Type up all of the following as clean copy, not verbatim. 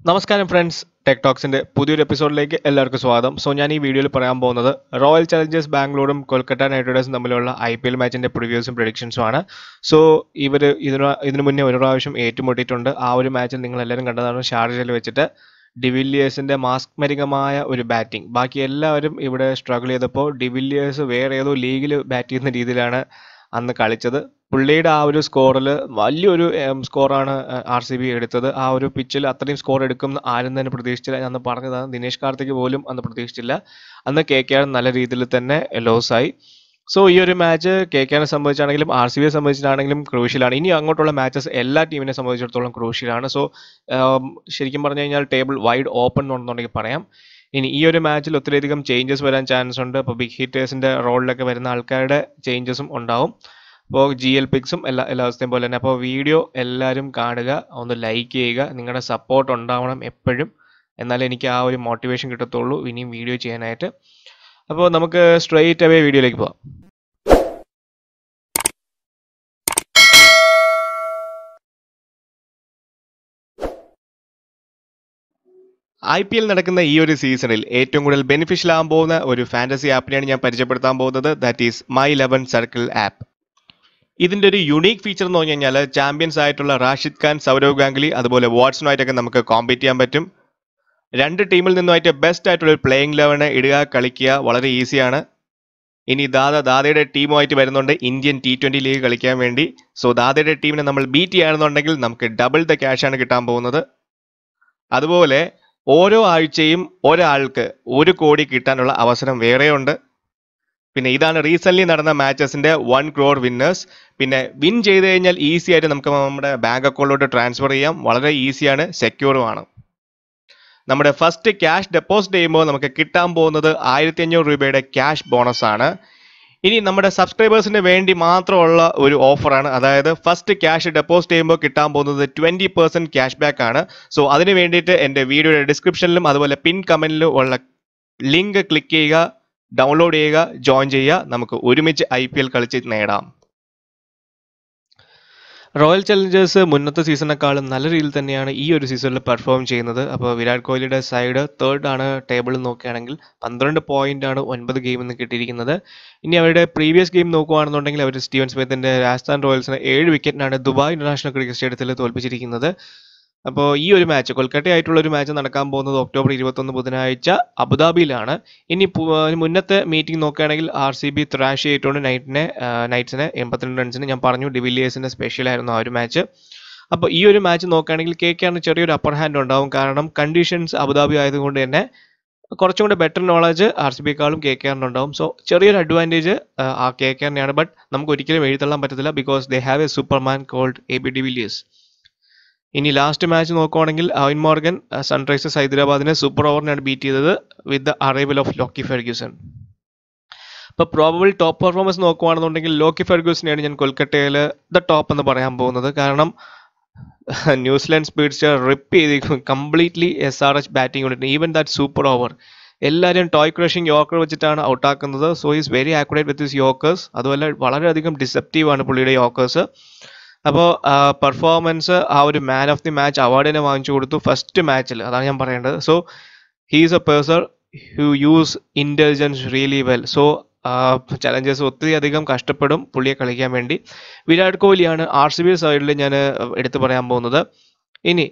നമസ്കാരം friends, tech ടോക്സിന്റെ പുതിയൊരു എപ്പിസോഡിലേക്ക് എല്ലാവർക്കും സ്വാഗതം. സോ ഞാൻ ഈ വീഡിയോയിൽ പറയാൻ പോകുന്നത് റോയൽ ചലഞ്ചേഴ്സ് ബാംഗ്ലൂരും കൊൽക്കത്ത നൈറ്റ് റൈഡേഴ്സും തമ്മിലുള്ള IPL മാച്ചിന്റെ പ്രിവ്യൂസും പ്രഡിക്ഷൻസും ആണ്. സോ ഇതിനു മുന്നേ ഒരു പ്രാവശ്യം ഏറ്റുമുട്ടിയിട്ടുണ്ട്. ആ ഒരു മാച്ചിൽ നിങ്ങൾ എല്ലാവരും കണ്ടതാണ്. ഷാർജയിൽ വെച്ചിട്ട് ഡിവില്ലിയേഴ്സിന്റെ മാസ്മരികമായ ഒരു ബാറ്റിംഗ്. ബാക്കി എല്ലാവരും ഇവിടെ സ്ട്രഗിൾ ചെയ്തപ്പോൾ ഡിവില്ലിയേഴ്സ് വേറെ ഏതോ ലീഗിൽ ബാറ്റ് ചെയ്യുന്ന രീതിയിലാണ് അന്ന് കളിച്ചത്. പുള്ളിയുടെ ആ ഒരു സ്കോറിൽ വലിയൊരു സ്കോറാണ് RCB എടുത്തത്. ആ ഒരു പിച്ചിൽ അത്രയും സ്കോർ എടുക്കുമെന്ന് ആരും തന്നെ പ്രതീക്ഷിച്ചില്ല. അന്ന് പറഞ്ഞതാണ്, ദിനേശ് കാർത്തിക് പോലും അന്ന് പ്രതീക്ഷിച്ചില്ല. അന്ന് KKR നല്ല രീതിയിൽ തന്നെ ലോസായി. സോ ഈ ഒരു മാച്ച് KKRനെ സംബന്ധിച്ചാണെങ്കിലും RCBയെ സംബന്ധിച്ചിട്ടാണെങ്കിലും ക്രൂഷ്യലാണ്. ഇനി അങ്ങോട്ടുള്ള മാച്ചസ് എല്ലാ ടീമിനെ സംബന്ധിച്ചിടത്തോളം ക്രൂഷ്യലാണ്. സോ ശരിക്കും പറഞ്ഞു കഴിഞ്ഞാൽ ടേബിൾ വൈഡ് ഓപ്പൺ എന്നുണ്ടെങ്കിൽ പറയാം. ഇനി ഈ ഒരു മാച്ചിൽ ഒത്തിരിയധികം ചേഞ്ചസ് വരാൻ ചാൻസ് ഉണ്ട്. അപ്പോൾ ബിഗ് ഹിറ്റേഴ്സിന്റെ റോളിലൊക്കെ വരുന്ന ആൾക്കാരുടെ ചേഞ്ചസും ഉണ്ടാവും. അപ്പോൾ GL പിക്സും എല്ലാ ദിവസത്തെയും പോലെ തന്നെ. അപ്പോൾ വീഡിയോ എല്ലാവരും കാണുക, ഒന്ന് ലൈക്ക് ചെയ്യുക. നിങ്ങളുടെ സപ്പോർട്ട് ഉണ്ടാവണം എപ്പോഴും. എന്നാലേ എനിക്ക് ആ ഒരു മോട്ടിവേഷൻ കിട്ടത്തുള്ളൂ ഇനിയും വീഡിയോ ചെയ്യാനായിട്ട്. അപ്പോൾ നമുക്ക് സ്ട്രെയിറ്റ് അവേ വീഡിയോയിലേക്ക് പോകാം. IPL നടക്കുന്ന ഈ ഒരു സീസണിൽ ഏറ്റവും കൂടുതൽ ബെനിഫിഷ്യൽ ആകാൻ പോകുന്ന ഒരു ഫാന്റസി ആപ്പിനെയാണ് ഞാൻ പരിചയപ്പെടുത്താൻ പോകുന്നത്. That is My11 Circle app. ഇതിന്റെ ഒരു യുണീക്ക് ഫീച്ചർ എന്ന് പറഞ്ഞു കഴിഞ്ഞാൽ ചാമ്പ്യൻസ് ആയിട്ടുള്ള റാഷിദ് ഖാൻ, സൗരവ് ഗാംഗുലി അതുപോലെ വാട്സണുമായിട്ടൊക്കെ നമുക്ക് കോമ്പീറ്റ് ചെയ്യാൻ പറ്റും. രണ്ട് ടീമിൽ നിന്നുമായിട്ട് ബെസ്റ്റ് ആയിട്ടുള്ള ഒരു പ്ലേയിങ് 11 ഇടുക, കളിക്കുക വളരെ ഈസിയാണ്. ഇനി ദാദയുടെ ടീമുമായിട്ട് വരുന്നുണ്ട് ഇന്ത്യൻ T20 ലീഗ് കളിക്കാൻ വേണ്ടി. സോ ദാദയുടെ ടീമിനെ നമ്മൾ ബീറ്റ് ചെയ്യുകയാണെന്നുണ്ടെങ്കിൽ നമുക്ക് ഡബിൾ ദ ക്യാഷ് ആണ് കിട്ടാൻ പോകുന്നത്. അതുപോലെ ഓരോ ആഴ്ചയും ഒരാൾക്ക് 1 കോടി കിട്ടാനുള്ള അവസരം വേറെയുണ്ട്. പിന്നെ ഇതാണ് റീസെന്റ് നടന്ന മാച്ചസിന്റെ 1 crore വിന്നേഴ്സ്. പിന്നെ വിൻ ചെയ്ത് കഴിഞ്ഞാൽ ഈസി ആയിട്ട് നമുക്ക് നമ്മുടെ ബാങ്ക് അക്കൗണ്ടിലോട്ട് ട്രാൻസ്ഫർ ചെയ്യാം. വളരെ ഈസിയാണ്, സെക്യൂറുമാണ്. നമ്മുടെ ഫസ്റ്റ് ക്യാഷ് ഡെപ്പോസിറ്റ് ചെയ്യുമ്പോൾ നമുക്ക് കിട്ടാൻ പോകുന്നത് 1500 രൂപയുടെ ക്യാഷ് ബോണസ് ആണ്. ഇനി നമ്മുടെ സബ്സ്ക്രൈബേഴ്സിന് വേണ്ടി മാത്രമുള്ള ഒരു ഓഫറാണ്. അതായത് ഫസ്റ്റ് ക്യാഷ് ഡെപ്പോസിറ്റ് ചെയ്യുമ്പോൾ കിട്ടാൻ പോകുന്നത് 20% ക്യാഷ് ബാക്ക് ആണ്. സോ അതിന് വേണ്ടിയിട്ട് എൻ്റെ വീഡിയോയുടെ ഡിസ്ക്രിപ്ഷനിലും അതുപോലെ പിൻ കമന്റിലും ഉള്ള ലിങ്ക് ക്ലിക്ക് ചെയ്യുക, ഡൗൺലോഡ് ചെയ്യുക, ജോയിൻ ചെയ്യുക. നമുക്ക് ഒരുമിച്ച് IPL കളിച്ച് നേടാം. റോയൽ ചലഞ്ചേഴ്സ് മുന്നത്തെ സീസണിനെക്കാളും നല്ല രീതിയിൽ തന്നെയാണ് ഈ ഒരു സീസണിൽ പെർഫോം ചെയ്യുന്നത്. അപ്പോൾ വിരാട് കോഹ്ലിയുടെ സൈഡ് തേർഡ് ആണ് ടേബിളിൽ നോക്കുകയാണെങ്കിൽ. 12 പോയിന്റാണ് 9 ഗെയിമിൽ നിന്ന് കിട്ടിയിരിക്കുന്നത്. ഇനി അവരുടെ പ്രീവിയസ് ഗെയിം നോക്കുകയാണെന്നുണ്ടെങ്കിൽ അവർ സ്റ്റീവൻ സ്മിത്തിന്റെ രാജസ്ഥാൻ റോയൽസിനെ 7 വിക്കറ്റിനാണ് ദുബായ് ഇന്റർനാഷണൽ ക്രിക്കറ്റ് സ്റ്റേഡിയത്തിൽ തോൽപ്പിച്ചിരിക്കുന്നത്. അപ്പോൾ ഈ ഒരു മാച്ച് കൊൽക്കത്തയായിട്ടുള്ള ഒരു മാച്ച് നടക്കാൻ പോകുന്നത് ഒക്ടോബർ 21 ബുധനാഴ്ച അബുദാബിയിലാണ്. ഇനി മുന്നത്തെ മീറ്റിംഗ് നോക്കുകയാണെങ്കിൽ RCB ത്രാഷ് ചെയ്തിട്ടുണ്ട് നൈറ്റ്സിനെ 82 റൺസിന്. ഞാൻ പറഞ്ഞു ഡിവില്ലിയേഴ്സിന്റെ സ്പെഷ്യൽ ആയിരുന്നു ആ ഒരു മാച്ച്. അപ്പോൾ ഈ ഒരു മാച്ച് നോക്കുകയാണെങ്കിൽ KKRന് ചെറിയൊരു അപ്പർ ഹാൻഡ് ഉണ്ടാവും. കാരണം കണ്ടീഷൻസ് അബുദാബി ആയതുകൊണ്ട് തന്നെ കുറച്ചും കൂടെ ബെറ്റർ നോളജ് RCBക്കാളും KKRന് ഉണ്ടാവും. സോ ചെറിയൊരു അഡ്വാൻറ്റേജ് ആ KKRനെയാണ്. ബട്ട് നമുക്ക് ഒരിക്കലും എഴുതള്ളാൻ പറ്റത്തില്ല, because they have a superman called AB de Villiers. ഇനി ലാസ്റ്റ് മാച്ച് നോക്കുവാണെങ്കിൽ അവിൻ മോർഗൻ സൺറൈസേഴ്സ് ഹൈദരാബാദിനെ സൂപ്പർ ഓവറിനാണ് ബീറ്റ് ചെയ്തത് with the arrival of Lockie Ferguson. ഇപ്പോൾ പ്രോബബിൾ ടോപ്പ് പെർഫോമൻസ് നോക്കുവാണെന്നുണ്ടെങ്കിൽ ലോക്കി ഫെർഗ്യൂസനെയാണ് ഞാൻ കൊൽക്കത്തയിൽ ദ ടോപ്പ് എന്ന് പറയാൻ പോകുന്നത്. കാരണം ന്യൂസിലാൻഡ് സ്പീഡ്സ്റ്റർ റിപ്പ് ചെയ്ത് completely SRH batting unit, even that super ഓവർ എല്ലാവരും ടോയ് ക്രഷിംഗ് യോർക്കർ വെച്ചിട്ടാണ് ഔട്ടാക്കുന്നത്. So is very accurate with his യോർക്കേഴ്സ്. അതുപോലെ വളരെയധികം ഡിസെപ്റ്റീവ് ആണ് പുള്ളിയുടെ യോർക്കേഴ്സ്. അപ്പോൾ പെർഫോമൻസ് ആ ഒരു മാൻ ഓഫ് ദി മാച്ച് അവാർഡിനെ വാങ്ങിച്ചു കൊടുത്തു ഫസ്റ്റ് മാച്ചിൽ. അതാണ് ഞാൻ പറയേണ്ടത്. So he's A person who use intelligence really well. So Challengers ഒത്തിരി അധികം കഷ്ടപ്പെടും പുള്ളിയെ കളിക്കാൻ വേണ്ടി. വിരാട് കോഹ്ലിയാണ് RCB സൈഡിൽ ഞാൻ എടുത്തു പറയാൻ പോകുന്നത്. ഇനി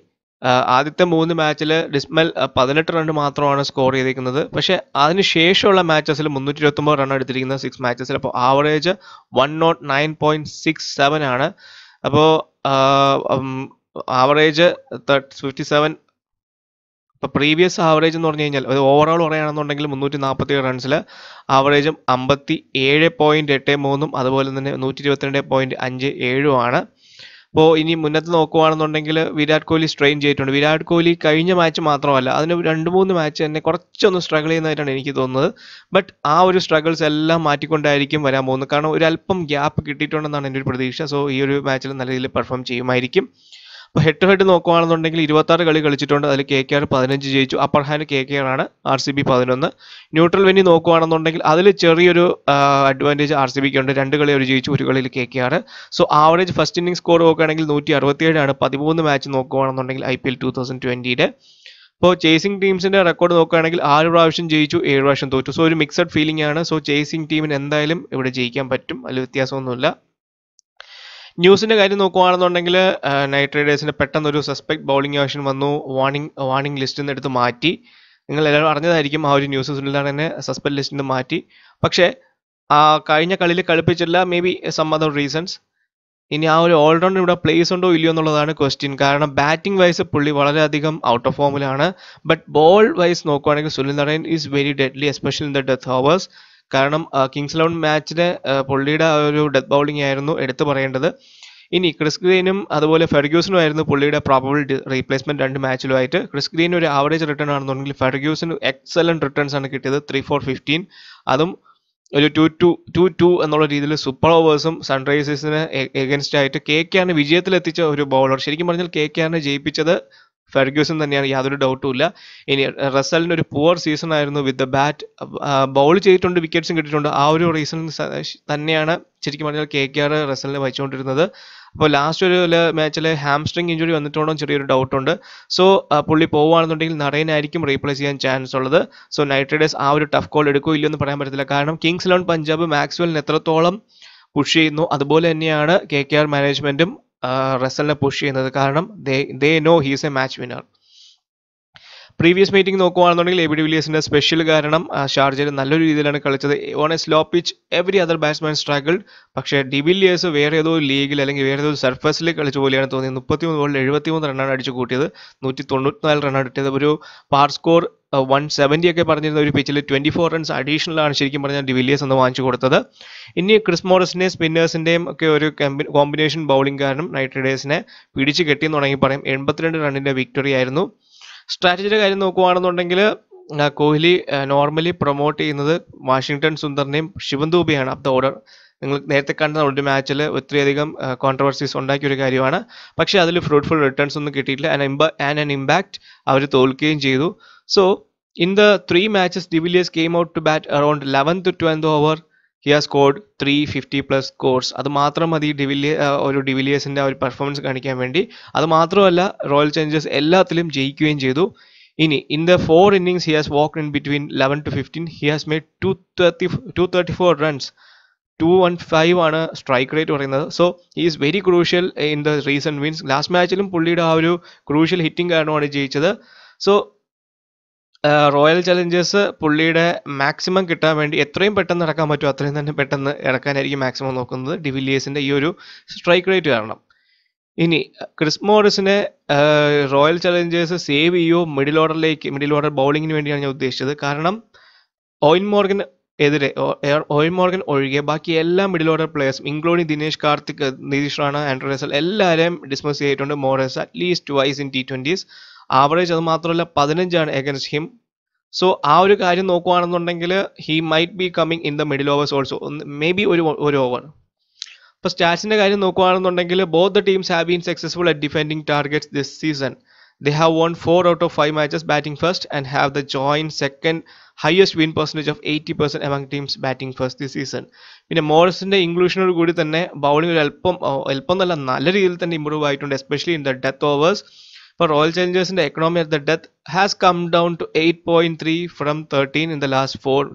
ആദ്യത്തെ 3 മാച്ചിൽ ഡിസ്മൽ 18 റൺ മാത്രമാണ് സ്കോർ ചെയ്തിരിക്കുന്നത്. പക്ഷേ അതിന് ശേഷമുള്ള മാച്ചസിൽ 329 റൺ എടുത്തിരിക്കുന്നത് 6 മാച്ചസിൽ. അപ്പോൾ ആവറേജ് 109.67 ആണ്. അപ്പോൾ ആവറേജ് 57. ഇപ്പോൾ പ്രീവിയസ് ആവറേജ് എന്ന് പറഞ്ഞു കഴിഞ്ഞാൽ അത് ഓവറോൾ പറയുകയാണെന്നുണ്ടെങ്കിൽ 347 റൺസിൽ ആവറേജും 57.83 അതുപോലെ തന്നെ 122.57 ആണ്. അപ്പോൾ ഇനി മുന്നത്ത് നോക്കുകയാണെന്നുണ്ടെങ്കിൽ വിരാട് കോഹ്ലി സ്ട്രെയിൻ ചെയ്തിട്ടുണ്ട്. വിരാട് കോഹ്ലി കഴിഞ്ഞ മാച്ച് മാത്രമല്ല, അതിന് 2-3 മാച്ച് തന്നെ കുറച്ചൊന്ന് സ്ട്രഗിൾ ചെയ്യുന്നതായിട്ടാണ് എനിക്ക് തോന്നുന്നത്. ബട്ട് ആ ഒരു സ്ട്രഗിൾസ് എല്ലാം മാറ്റിക്കൊണ്ടായിരിക്കും വരാൻ പോകുന്നത്. കാരണം ഒരു അല്പം ഗ്യാപ്പ് കിട്ടിയിട്ടുണ്ടെന്നാണ് എൻ്റെ ഒരു പ്രതീക്ഷ. സോ ഈ ഒരു മാച്ചിൽ നല്ല രീതിയിൽ പെർഫോം ചെയ്യുമായിരിക്കും. അപ്പോൾ ഹെഡ് ടു ഹെഡ് നോക്കുകയാണെന്നുണ്ടെങ്കിൽ 26 കളി കളിച്ചിട്ടുണ്ട്. അതിൽ KKR 15 ജയിച്ചു. അപ്പർ ഹാൻഡ് KKR ആണ്, RCB 11. ന്യൂട്രൽ വെന്യൂ നോക്കുകയാണെന്നുണ്ടെങ്കിൽ അതിൽ ചെറിയൊരു അഡ്വാൻറ്റേജ് RCBക്ക് ഉണ്ട്. 2 കളി അവർ ജയിച്ചു, 1 കളിയിൽ KKR. So average first inning score നോക്കുകയാണെങ്കിൽ 167 ആണ്. 13 മാച്ച് നോക്കുകയാണെന്നുണ്ടെങ്കിൽ IPL 2020-യുടെ. ഇപ്പോൾ ചേസിംഗ് ടീംസിന്റെ റെക്കോർഡ് നോക്കുകയാണെങ്കിൽ 6 പ്രാവശ്യം ജയിച്ചു, 7 പ്രാവശ്യം തോറ്റു. സോ ഒരു മിക്സഡ് ഫീലിംഗ് ആണ്. സോ ചേസിംഗ് ടീമിന് എന്തായാലും ഇവിടെ ജയിക്കാൻ പറ്റും, അതിൽ വ്യത്യാസമൊന്നുമില്ല. ന്യൂസിന്റെ കാര്യം നോക്കുകയാണെന്നുണ്ടെങ്കിൽ നൈറ്റ് റൈഡേഴ്സിന് പെട്ടെന്നൊരു സസ്പെക്ട് ബൗളിംഗ് ആക്ഷൻ വന്നു. വാർണിംഗ് ലിസ്റ്റിൽ നിന്ന് എടുത്ത് മാറ്റി. നിങ്ങൾ എല്ലാവരും അറിഞ്ഞതായിരിക്കും ആ ഒരു ന്യൂസ്. സുനിലാണ് തന്നെ സസ്പെൻഡ് ലിസ്റ്റിൽ നിന്ന് മാറ്റി. പക്ഷേ കഴിഞ്ഞ കളിയിൽ കളിപ്പിച്ചില്ല, may be some other reasons. ഇനി ആ ഒരു ഓൾറൗണ്ടർ ഇവിടെ പ്ലേസ് ഉണ്ടോ ഇല്ലയോ എന്നുള്ളതാണ് ക്വസ്റ്റ്യൻ. കാരണം ബാറ്റിംഗ് വൈസ് പുള്ളി വളരെയധികം ഔട്ട് ഓഫ് ഫോമിലാണ്. ബട്ട് ബോൾ വൈസ് നോക്കുകയാണെങ്കിൽ Sunil Narine is very deadly, especially in the death overs. കാരണം കിങ്സ് 11 മാച്ചിന് പുള്ളിയുടെ ഒരു ഡെത്ത് ബൗളിംഗ് ആയിരുന്നു എടുത്തു പറയേണ്ടത്. ഇനി ക്രിസ് ഗ്രീനും അതുപോലെ ഫെർഗ്യൂസനും ആയിരുന്നു പുള്ളിയുടെ പ്രോബബിൾ റീപ്ലേസ്മെന്റ് 2 മാച്ചിലുമായിട്ട്. ക്രിസ് ഗ്രീൻ ഒരു ആവറേജ് റിട്ടേൺ ആണെന്നുണ്ടെങ്കിൽ ഫെർഗ്യൂസിന് എക്സലന്റ് റിട്ടേൺസ് ആണ് കിട്ടിയത്, 3 for 15. അതും ഒരു 2-2 എന്നുള്ള രീതിയിൽ സൂപ്പർ ഓവേഴ്സും സൺറൈസേഴ്സിന് എഗൻസ്റ്റ് ആയിട്ട് KKRനെ വിജയത്തിലെത്തിച്ച ഒരു ബൗളർ. ശരിക്കും പറഞ്ഞാൽ KKRനെ ജയിപ്പിച്ചത് ഫെർഗ്യൂസൺ തന്നെയാണ്, യാതൊരു ഡൗട്ടും ഇല്ല. ഇനി റസലിന് ഒരു പുവർ സീസൺ ആയിരുന്നു വിത്ത് ദ ബാറ്റ്. ബൗൾ ചെയ്തിട്ടുണ്ട്, വിക്കറ്റ്സും കിട്ടിയിട്ടുണ്ട്. ആ ഒരു റീസൺ തന്നെയാണ് ശരിക്കും പറഞ്ഞാൽ KKR റസലിനെ വഹിച്ചുകൊണ്ടിരുന്നത്. അപ്പോൾ ലാസ്റ്റ് ഒരു മാച്ചിൽ ഹാംസ്ട്രിങ് ഇഞ്ചുറി വന്നിട്ടുണ്ടോ ചെറിയൊരു ഡൗട്ടുണ്ട്. സോ പുള്ളി പോവുകയാണെന്നുണ്ടെങ്കിൽ നരൈനായിരിക്കും റീപ്ലേസ് ചെയ്യാൻ ചാൻസ് ഉള്ളത്. സോ നൈറ്റ് റൈഡേഴ്സ് ആ ഒരു ടഫ് കോൾ എടുക്കുമോ ഇല്ലയോ എന്ന് പറയാൻ പറ്റത്തില്ല. കാരണം കിങ്സ് 11 പഞ്ചാബ് മാക്സ്വെലിന് എത്രത്തോളം പുഷ് ചെയ്യുന്നു അതുപോലെ തന്നെയാണ് KKR മാനേജ്മെന്റും റസലിനെ പുഷ് ചെയ്യുന്നത്. കാരണം they know he's A match winner. Previous meeting നോക്കുകയാണെന്നുണ്ടെങ്കിൽ AB de Villiers സ്പെഷ്യൽ കാരണം ഷാർജയിൽ നല്ലൊരു രീതിയിലാണ് കളിച്ചത്. On A slow pitch every other batsman struggled. പക്ഷേ ഡി വില്ലിയേഴ്സ് വേറെ ഏതോ ലീഗിൽ അല്ലെങ്കിൽ വേറെ ഏതോ സർഫസിൽ കളിച്ച പോലെയാണ് തോന്നിയത്. 33 ബോളിൽ 73 റണ്ണാണ് അടിച്ചു കൂട്ടിയത്, 194 റണ്ണാണ് ഇട്ടത്. ഒരു പാർ സ്കോർ 170 ഒക്കെ പറഞ്ഞിരുന്ന ഒരു പിച്ചിൽ 24 റൺസ് അഡീഷണൽ ആണ് ശരിക്കും പറഞ്ഞാൽ ഡി വില്ലിയേഴ്സ് എന്ന് വാങ്ങിച്ചു കൊടുത്തത്. ഇനി ക്രിസ് മോറിസിന്റെയും സ്പിന്നേഴ്സിന്റെയും ഒക്കെ ഒരു കോമ്പിനേഷൻ ബൗളിംഗ് കാരണം നൈറ്റ് റൈഡേഴ്സിനെ പിടിച്ച് കെട്ടിയെന്ന് തുടങ്ങി പറയും. 82 റണ്ണിന്റെ വിക്ടറി ആയിരുന്നു. സ്ട്രാറ്റജിയുടെ കാര്യം നോക്കുകയാണെന്നുണ്ടെങ്കിൽ കോഹ്ലി നോർമലി പ്രൊമോട്ട് ചെയ്യുന്നത് വാഷിംഗ്ടൺ സുന്ദറിനെയും ശിവൻ ദൂബെയാണ് അപ്പ് ദ ഓർഡർ. നിങ്ങൾ നേരത്തെ കണ്ട ഒരു മാച്ചിൽ ഒത്തിരിയധികം കോൺട്രവേഴ്സീസ് ഉണ്ടാക്കിയ ഒരു കാര്യമാണ്. പക്ഷേ അതിൽ ഫ്രൂട്ട്ഫുൾ റിട്ടേൺസ് ഒന്നും കിട്ടിയിട്ടില്ല. ആൻഡ് ആൻ ഇമ്പാക്ട് അവർ തോൽക്കുകയും ചെയ്തു. So in the 3 matches de Villiers came out to bat around 11th to 12th over. He has scored 350+ scores. അത് മാത്രം മതി ഒരു ഡിവിലിയേഴ്സിന്റെ ഒരു പെർഫോമൻസ് കാണിക്കാൻ വേണ്ടി. അത് മാത്രമല്ല റോയൽ ചലഞ്ചേഴ്സ് എല്ലാത്തിലും ജയിക്കുകയും ചെയ്തു. ഇനി in the 4 innings he has walked in between 11 to 15. He has made 234 runs. 215 ആണ് സ്ട്രൈക്ക് റേറ്റ് പറയുന്നത്. So he is very crucial in the recent wins. Last മാച്ചിലും പുള്ളിയുടെ ആ ഒരു ക്രൂഷ്യൽ ഹിറ്റിംഗ് കാരണമാണ് ജയിച്ചത്. സോ റോയൽ ചലഞ്ചേഴ്സ് പുള്ളിയുടെ മാക്സിമം കിട്ടാൻ വേണ്ടി എത്രയും പെട്ടെന്ന് ഇറക്കാൻ പറ്റുമോ അത്രയും തന്നെ പെട്ടെന്ന് ഇറക്കാനായിരിക്കും മാക്സിമം നോക്കുന്നത്, ഡിവില്ലിയേഴ്സിന്റെ ഈ ഒരു സ്ട്രൈക്ക് റേറ്റ് കാരണം. ഇനി ക്രിസ് മോറിസിനെ റോയൽ ചലഞ്ചേഴ്സ് സേവ് ചെയ്യോ മിഡിൽ ഓർഡർ ബൗളിങ്ങിന് വേണ്ടിയാണ് ഞാൻ ഉദ്ദേശിച്ചത്. കാരണം ഓയിൻ മോർഗൻ ഒഴികെ ബാക്കി എല്ലാ മിഡിൽ ഓർഡർ പ്ലേയേഴ്സും including Dinesh Karthik, Nitish Rana, Andre Russell എല്ലാവരെയും ഡിസ്മിസ് ചെയ്തിട്ടുണ്ട് Morris at least twice in T20s. Average അത് മാത്രമല്ല 15 ആണ് എഗൻസ്റ്റ് ഹിം. സോ ആ ഒരു കാര്യം നോക്കുകയാണെന്നുണ്ടെങ്കിൽ he might B coming in the middle overs also, may be ഒരു ഓവർ. ഇപ്പോൾ സ്റ്റാറ്റ്സിന്റെ കാര്യം നോക്കുകയാണെന്നുണ്ടെങ്കിൽ both the teams have been successful at defending targets this season. They have won 4 out of 5 matches batting first and have the joint second highest win percentage of 80% among teams batting first this season. പിന്നെ മോറിസിന്റെ ഇൻക്ലൂഷനോട് കൂടി തന്നെ bowling ഒരു അല്പം നല്ല രീതിയിൽ തന്നെ improve ആയിട്ടുണ്ട്, especially in the death overs. ഇപ്പോൾ റോയൽ ചലഞ്ചേഴ്സിന്റെ economy at the death has come down to 8.3 from 13 in the last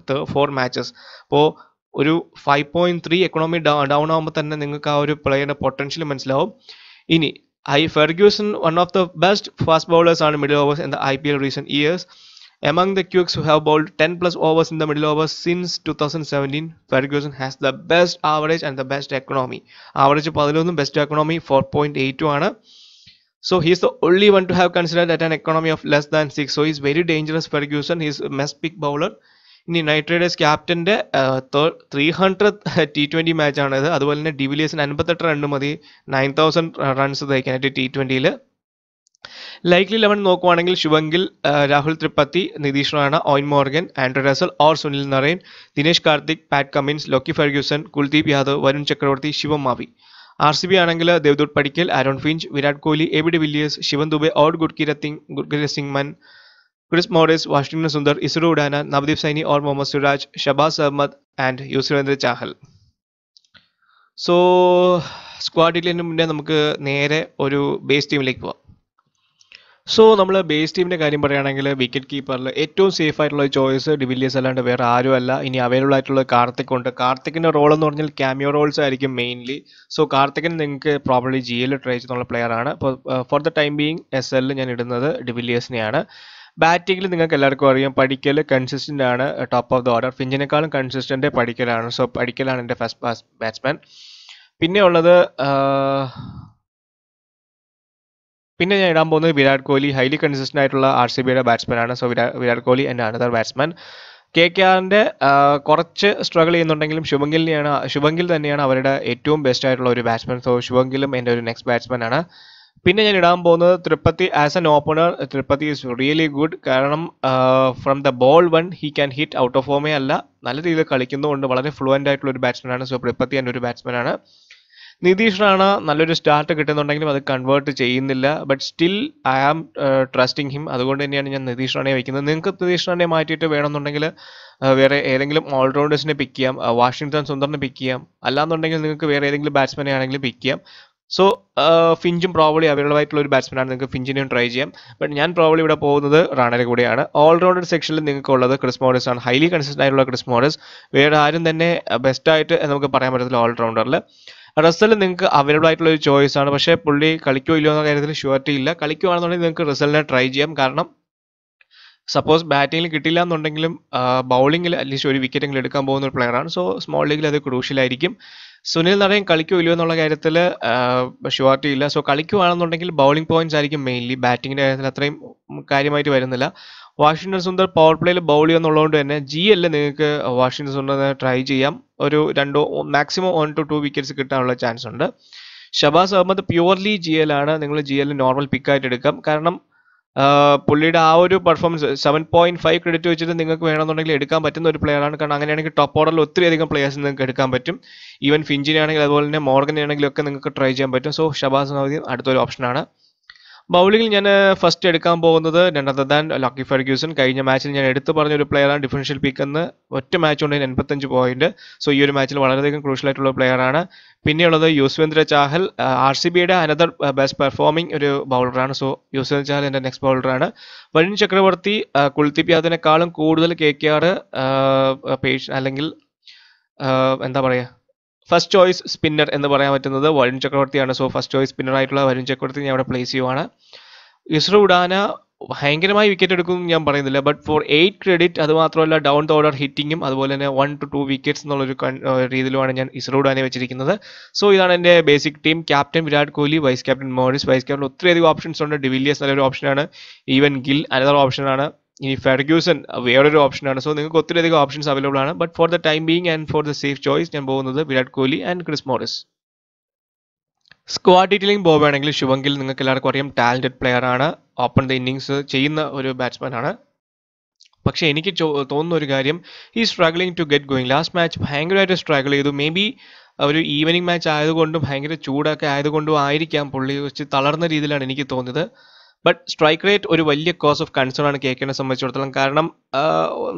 4 matches. അപ്പോൾ ഒരു 5.3 എക്കണോമി ഡൗൺ ആകുമ്പോൾ തന്നെ നിങ്ങൾക്ക് ആ ഒരു പ്ലേയുടെ പൊട്ടൻഷ്യൽ മനസ്സിലാവും. ഇനി Ferguson, one of the best fast bowlers on middle overs in the IPL recent years. Among the quicks who have bowled 10+ overs in the middle overs since 2017, Ferguson has the best average and the best economy. Average 11, best economy 4.82 ആണ്. So he is the only one to have considered at an economy of less than 6. So he is very dangerous. Ferguson, he is a must pick bowler. ഇനി Knight Riders ക്യാപ്റ്റന്റെ 300th T20 match ആണിത്. അതുപോലെ തന്നെ ഡിവിലിയേഴ്സിന് 58 run മതി 9000 runs തയ്ക്കാനായിട്ട് T20യിൽ. Likely 11 നോക്കുവാണെങ്കിൽ Shubman Gill, Rahul Tripathi, Nitish Rana, Eoin Morgan, Andre Russell or Sunil Narine, Dinesh Karthik, Pat Cummins, Lockie Ferguson, Kuldeep Yadav, Varun Chakravarthy, Shivam Mavi. RCB ആണെങ്കിൽ Devdutt Padikkal, Aaron Finch, Virat Kohli, AB de Villiers, Shivam Dube, or Gurkeerat Singh Mann, Chris Morris, Washington Sundar, Isuru Udana, Navdeep Saini or Mohammed Siraj, Shahbaz Ahmed and Yuzvendra Chahal. So squad ഡീറ്റെയിലിന് മുന്നേ നമുക്ക് നേരെ ഒരു ബേസ് ടീമിലേക്ക് പോവാം. സോ നമ്മൾ ബേസ് ടീമിൻ്റെ കാര്യം പറയുകയാണെങ്കിൽ വിക്കറ്റ് കീപ്പറിൽ ഏറ്റവും സേഫ് ആയിട്ടുള്ള ചോയ്സ് ഡിവില്ലിയേഴ്സ് അല്ലാണ്ട് വേറെ ആരും അല്ല. ഇനി അവൈലബിൾ ആയിട്ടുള്ള കാർത്തിക് ഉണ്ട്. കാർത്തിക്കിൻ്റെ റോൾ എന്ന് പറഞ്ഞാൽ ക്യാമിയോ റോൾസ് ആയിരിക്കും മെയിൻലി. സോ കാർത്തിക്കിന് നിങ്ങൾക്ക് പ്രോബ്ലി GL ട്രൈ ചെയ്യുന്നുള്ള പ്ലെയർ ആണ്. അപ്പോൾ four the time being SL ഞാൻ ഇടുന്നത് ഡിവില്ലിയേഴ്സിനെയാണ്. ബാറ്റിങ്ങിൽ നിങ്ങൾക്ക് എല്ലാവർക്കും അറിയാം പടിക്കൽ കൺസിസ്റ്റൻ്റ് ആണ്, ടോപ്പ് ഓഫ് ദ ഓർഡർ. ഫിഞ്ചിനേക്കാളും കൺസിസ്റ്റൻ്റ് പടിക്കലാണ്. സോ പടിക്കലാണ് എൻ്റെ ഫസ്റ്റ് ബാറ്റ്സ്മാൻ. പിന്നെ ഞാൻ ഇടാൻ പോകുന്നത് വിരാട് കോഹ്ലി, ഹൈലി കൺസിസ്റ്റൻ്റ് ആയിട്ടുള്ള RCBയുടെ ബാറ്റ്സ്മാനാണ്. സോ വിരാട് കോഹ്ലി എൻ്റെ അനദർ ബാറ്റ്സ്മാൻ. KKRൻ്റെ കുറച്ച് സ്ട്രഗിൾ ചെയ്യുന്നുണ്ടെങ്കിലും ശുഭങ്കിൽ തന്നെയാണ് അവരുടെ ഏറ്റവും ബെസ്റ്റ് ആയിട്ടുള്ള ഒരു ബാറ്റ്സ്മാൻ. സോ ശുഭങ്കിലും എൻ്റെ ഒരു നെക്സ്റ്റ് ബാറ്റ്സ്മാൻ ആണ്. പിന്നെ ഞാൻ ഇടാൻ പോകുന്നത് Tripathi as an opener. Tripathi is really good. കാരണം from the ball one he can hit. Out of ഫോമേ അല്ല, നല്ല രീതിയിൽ കളിക്കുന്നതുകൊണ്ട് വളരെ ഫ്ലുവൻ്റ് ആയിട്ടുള്ള ഒരു ബാറ്റ്സ്മാനാണ്. സോ ത്രിപ്പത്തി എൻ്റെ ഒരു ബാറ്റ്സ്മാനാണ്. നിതീഷ് റാണ നല്ലൊരു സ്റ്റാർട്ട് കിട്ടുന്നുണ്ടെങ്കിലും അത് കൺവേർട്ട് ചെയ്യുന്നില്ല. But still I am trusting him. അതുകൊണ്ട് തന്നെയാണ് ഞാൻ നിതീഷ് റാണയെ വയ്ക്കുന്നത്. നിങ്ങൾക്ക് നിതീഷ് റാണയെ മാറ്റിയിട്ട് വേണമെന്നുണ്ടെങ്കിൽ വേറെ ഏതെങ്കിലും ഓൾറൗണ്ടേഴ്സിനെ പിക്ക് ചെയ്യാം. വാഷിംഗ്ടൺ സുന്ദറിനെ പിക്ക് ചെയ്യാം. അല്ലാന്നുണ്ടെങ്കിൽ നിങ്ങൾക്ക് വേറെ ഏതെങ്കിലും ബാറ്റ്സ്മാനെ ആണെങ്കിലും പിക്ക് ചെയ്യാം. സോ ഫിഞ്ചും പ്രോബ്ലി അവൈലബിൾ ആയിട്ടുള്ള ഒരു ബാറ്റ്സ്മാനാണ്. നിങ്ങൾക്ക് ഫിഞ്ചിനെയും ട്രൈ ചെയ്യാം. ബട്ട് ഞാൻ പ്രോബ്ലി ഇവിടെ പോകുന്നത് റാണയുടെ കൂടെയാണ്. ഓൾറൗണ്ടർ സെക്ഷനിൽ നിങ്ങൾക്ക് ഉള്ളത് ക്രിസ് മോറിസ് ആണ്. ഹൈലി കൺസിസ്റ്റൻ്റ് ആയിട്ടുള്ള ക്രിസ് മോറിസ്. വേറെ ആരും തന്നെ ബെസ്റ്റായിട്ട് നമുക്ക് പറയാൻ പറ്റത്തില്ല ഓൾറൗണ്ടറിൽ. റസൽ നിങ്ങൾക്ക് അവൈലബിൾ ആയിട്ടുള്ള ഒരു ചോയ്സ് ആണ്. പക്ഷേ പുള്ളി കളിക്കോ ഇല്ലയോ എന്ന കാര്യത്തിൽ ഷുവർട്ടി ഇല്ല. കളിക്കുവാണെന്നുണ്ടെങ്കിൽ നിങ്ങൾക്ക് റസലിനെ ട്രൈ ചെയ്യാം. കാരണം സപ്പോസ് ബാറ്റിങ്ങിൽ കിട്ടില്ല എന്നുണ്ടെങ്കിലും ബൗളിങ്ങിൽ അറ്റ്ലീസ്റ്റ് ഒരു വിക്കറ്റെങ്കിലും എടുക്കാൻ പോകുന്ന ഒരു പ്ലെയറാണ്. സോ സ്മോൾ ലീഗിൽ അത് ക്രൂഷ്യലായിരിക്കും. സുനിൽ നടൻ കളിക്കോ ഇല്ലയോ എന്നുള്ള കാര്യത്തിൽ ഷുവർട്ടി ഇല്ല. സോ കളിക്കുവാണെന്നുണ്ടെങ്കിൽ ബൗളിംഗ് പോയിന്റ്സ് ആയിരിക്കും മെയിൻലി. ബാറ്റിങ്ങിൻ്റെ കാര്യത്തിൽ അത്രയും കാര്യമായിട്ട് വരുന്നില്ല. വാഷിംഗ്ടൺ സുന്ദർ പവർ പ്ലേയിൽ ബൗൾ ചെയ്യുന്നുള്ളതുകൊണ്ട് തന്നെ GL നിങ്ങൾക്ക് വാഷിംഗ്ടൺ സുന്ദറിനെ ട്രൈ ചെയ്യാം. ഒരു 2 മാക്സിമം 1 to 2 വിക്കറ്റ്സ് കിട്ടാനുള്ള ചാൻസ് ഉണ്ട്. ഷബാസ് അഹമ്മദ് പ്യുവർലി GL ആണ്. നിങ്ങൾ GL നോർമൽ പിക്കായിട്ട് എടുക്കാം. കാരണം പുള്ളിയുടെ ആ ഒരു പെർഫോമൻസ് 7.5 ക്രെഡിറ്റ് വെച്ചിട്ട് നിങ്ങൾക്ക് വേണമെന്നുണ്ടെങ്കിൽ എടുക്കാൻ പറ്റുന്ന ഒരു പ്ലെയറാണ്. കാരണം അങ്ങനെയാണെങ്കിൽ ടോപ്പ് ഓർഡറിൽ ഒത്തിരി അധികം പ്ലെയേഴ്സ് നിങ്ങൾക്ക് എടുക്കാൻ പറ്റും. ഈവൻ ഫിഞ്ചിനെ ആണെങ്കിൽ അതുപോലെ തന്നെ മോർഗനെ ആണെങ്കിലും ഒക്കെ നിങ്ങൾക്ക് ട്രൈ ചെയ്യാൻ പറ്റും. സോ ഷബാസ് അഹമ്മദ് അടുത്തൊരു ഓപ്ഷനാണ്. ബൗളിങ്ങിൽ ഞാൻ ഫസ്റ്റ് എടുക്കാൻ പോകുന്നത് none other than lucky Ferguson. കഴിഞ്ഞ മാച്ചിൽ ഞാൻ എടുത്തു പറഞ്ഞൊരു പ്ലെയറാണ്. ഡിഫറൻഷ്യൽ പിക്ക് എന്ന് ഒറ്റ മാച്ച് കൊണ്ട് 85 പോയിന്റ്. സോ ഈ ഒരു മാച്ചിൽ വളരെയധികം ക്രൂഷ്യൽ ആയിട്ടുള്ള പ്ലെയറാണ്. പിന്നെയുള്ളത് യുസ്വേന്ദ്ര ചാഹൽ, RCBയുടെ അനദർ ബെസ്റ്റ് പെർഫോമിംഗ് ഒരു ബൗളറാണ്. സോ യുസ്വേന്ദ്ര ചാഹൽ എൻ്റെ നെക്സ്റ്റ് ബൗളറാണ്. വരുൺ ചക്രവർത്തി കുൽദീപ് യാദവിനെക്കാളും കൂടുതൽ KKR അല്ലെങ്കിൽ എന്താ പറയുക ഫസ്റ്റ് ചോയ്സ് സ്പിന്നർ എന്ന് പറയാൻ പറ്റുന്നത് വരുൺ ചക്രവർത്തിയാണ്. സോ ഫസ്റ്റ് ചോയ്സ് സ്പിന്നർ ആയിട്ടുള്ള വരുൺ ചക്രവർത്തി ഞാൻ അവിടെ പ്ലേസ് ചെയ്യുവാണ്. ഇസ്രു ഉഡാന ഭയങ്കരമായി വിക്കറ്റ് എടുക്കുമെന്ന് ഞാൻ പറയുന്നില്ല. ബട്ട് ഫോർ 8 ക്രെഡിറ്റ്, അത് മാത്രമല്ല ഡൗൺ ദ ഓർഡർ ഹിറ്റിങ്ങും അതുപോലെ തന്നെ 1 to 2 വിക്കറ്റ്സ് എന്നുള്ളൊരു രീതിയിലുമാണ് ഞാൻ ഇസ്രു ഉഡാനെ വെച്ചിരിക്കുന്നത്. സോ ഇതാണ് എൻ്റെ basic team. Captain Virat Kohli, vice captain Morris. Vice captain ഒത്തിരിയധികം ഓപ്ഷൻസ് ഉണ്ട്. ഡിവില്ലിയേഴ്സ് നല്ലൊരു ഓപ്ഷനാണ്. ഈവൻ ഗിൽ അനദർ ഓപ്ഷനാണ്. ഇനി ഫെർഗ്യൂസൺ വേറൊരു ഓപ്ഷനാണ്. സോ നിങ്ങൾക്ക് ഒത്തിരിയധികം ഓപ്ഷൻസ് അവൈലബിൾ ആണ്. But for the time being and for the safe choice ഞാൻ പോകുന്നത് Virat Kohli and Chris Morris. Squad detailing പോകുകയാണെങ്കിൽ ശുഭങ്കിൽ നിങ്ങൾക്ക് എല്ലാവർക്കും അറിയാം ടാലന്റഡ് പ്ലെയർ ആണ്. ഓപ്പൺ ദ ഇന്നിങ്സ് ചെയ്യുന്ന ഒരു ബാറ്റ്സ്മാൻ ആണ്. പക്ഷേ എനിക്ക് തോന്നുന്ന ഒരു കാര്യം, ഈ struggling to get going. Last match ഭയങ്കരമായിട്ട് സ്ട്രഗിൾ ചെയ്തു. മേ ബി ഒരു ഈവനിങ് മാച്ച് ആയതുകൊണ്ടും ഭയങ്കര ചൂടൊക്കെ ആയതുകൊണ്ടും ആയിരിക്കാം പുള്ളി വെച്ച് തളർന്ന രീതിയിലാണ് എനിക്ക് തോന്നിയത്. ബട്ട് സ്ട്രൈക്ക് റേറ്റ് ഒരു വലിയ കോസ് ഓഫ് കൺസേൺ ആണ് KKRനെ സംബന്ധിച്ചിടത്തോളം. കാരണം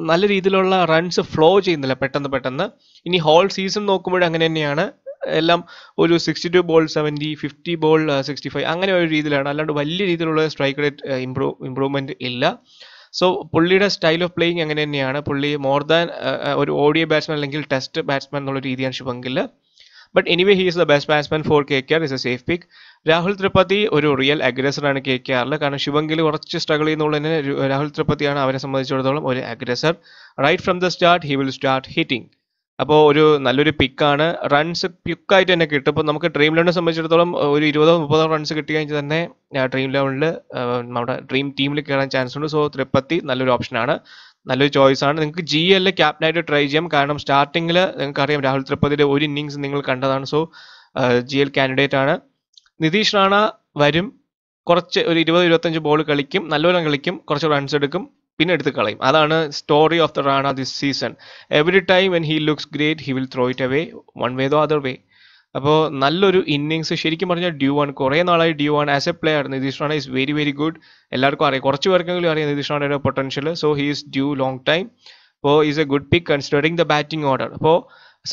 നല്ല രീതിയിലുള്ള റൺസ് ഫ്ലോ ചെയ്യുന്നില്ല പെട്ടെന്ന്. ഇനി ഹോൾ സീസൺ നോക്കുമ്പോഴും അങ്ങനെ തന്നെയാണ്. എല്ലാം ഒരു 62 ബോൾ 70, 50 ബോൾ 65 അങ്ങനെ ഒരു രീതിയിലാണ്. അല്ലാണ്ട് വലിയ രീതിയിലുള്ള സ്ട്രൈക്ക് റേറ്റ് ഇമ്പ്രൂവ്മെന്റ് ഇല്ല. സോ പുള്ളിയുടെ സ്റ്റൈൽ ഓഫ് പ്ലേയിങ് അങ്ങനെ തന്നെയാണ്. പുള്ളി മോർ ദാൻ ഒരു ODI ബാറ്റ്സ്മാൻ അല്ലെങ്കിൽ ടെസ്റ്റ് ബാറ്റ്സ്മാൻ എന്നുള്ള രീതിയാണ് Shubman Gill. But anyway he is the best batsman for KKR. Is a safe pick. Rahul Tripathi ഒരു റിയൽ അഗ്രസറാണ് KKRൽ. കാരണം ശുഭങ്കിൽ കുറച്ച് സ്ട്രഗിൾ ചെയ്യുന്നുള്ളതിന് രാഹുൽ ത്രിപാഠിയാണ് അവരെ സംബന്ധിച്ചിടത്തോളം ഒരു aggressor. Right from the start he will start hitting. അപ്പോൾ ഒരു നല്ലൊരു പിക്കാണ്. റൺസ് പിക്കായിട്ട് തന്നെ കിട്ടും. ഇപ്പോൾ നമുക്ക് ഡ്രീം ലെവലിനെ സംബന്ധിച്ചിടത്തോളം ഒരു 20-30 റൺസ് കിട്ടിക്കഴിഞ്ഞാൽ തന്നെ ഡ്രീം ലെവലിൽ നമ്മുടെ ഡ്രീം ടീമിൽ കയറാൻ ചാൻസ് ഉണ്ട്. സോ ത്രിപാഠി നല്ലൊരു ഓപ്ഷനാണ്, നല്ലൊരു ചോയ്സ് ആണ്. നിങ്ങൾക്ക് GL ക്യാപ്റ്റനായിട്ട് ട്രൈ ചെയ്യാം. കാരണം സ്റ്റാർട്ടിങ്ങിൽ നിങ്ങൾക്ക് അറിയാം രാഹുൽ ത്രിപാഠിയുടെ ഒരു ഇന്നിങ്സ് നിങ്ങൾ കണ്ടതാണ്. സോ GL കാൻഡിഡേറ്റ് ആണ്. നിതീഷ് റാണ വരും, കുറച്ച് ഒരു 20-25 ബോൾ കളിക്കും, നല്ലവണ്ണം കളിക്കും, കുറച്ച് റൺസ് എടുക്കും, പിന്നെ എടുത്ത് കളയും. അതാണ് story of the Rana this season. Every time when he looks great he will throw it away one way though other way. അപ്പോൾ നല്ലൊരു ഇന്നിങ്സ് ശരിക്കും പറഞ്ഞാൽ ഡ്യൂ ആണ്. കുറേ നാളായി ഡ്യൂ ആണ് as a player. Nitish Rana is very very good. എല്ലാവർക്കും അറിയാം, കുറച്ച് പേർക്കെങ്കിലും അറിയാം നിതീഷ് റാണയുടെ potential. So he is due long time. അപ്പോൾ is a good pick considering the batting order. അപ്പോൾ